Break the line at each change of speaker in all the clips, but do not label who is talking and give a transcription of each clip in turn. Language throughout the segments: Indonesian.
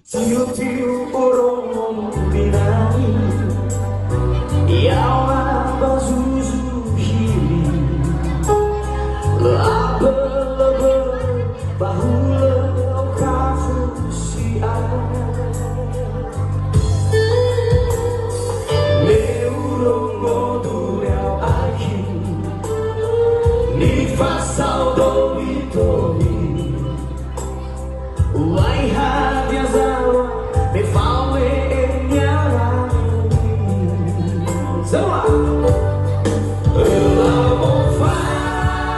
Tiup-tiup burung binari Yawa bazuzu hili Lebe-lebe bahula okafu siang Leurong moduliao aki Ni fasau domi-domi Uai hadia zawa me fawe nyarani Semua Elamo fana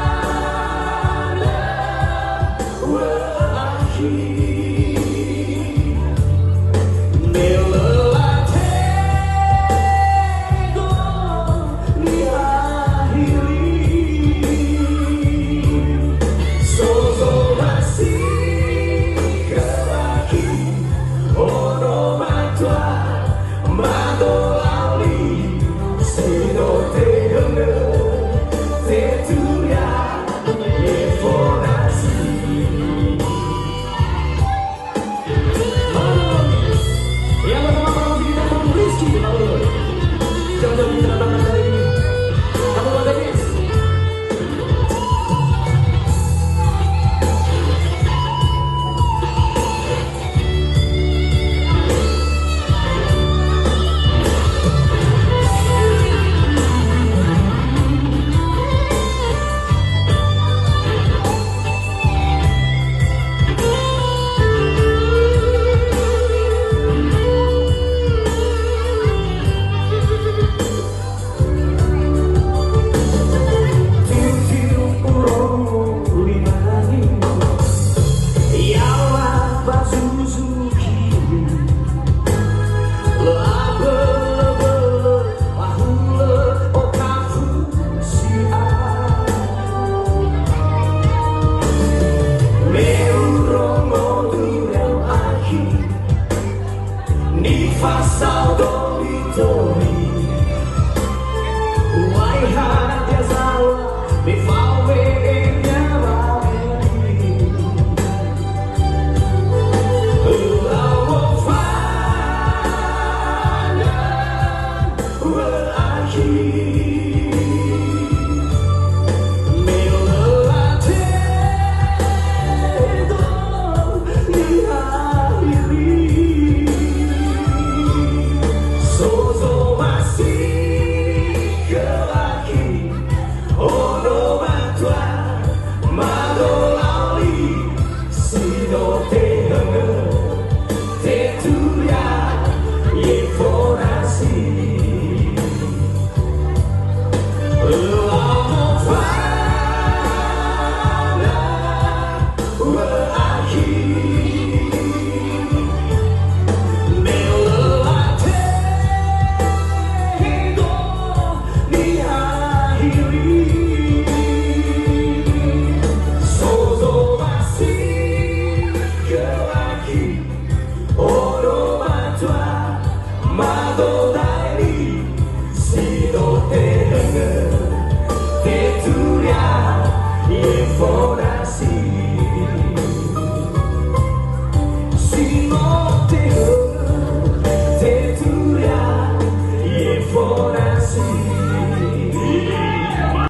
Wa akhi Nelatego Ni akhiri Sozo masih Fasal doli-doli Uai hadia zawa me fawe nyarani Elamo fana wa akhiri For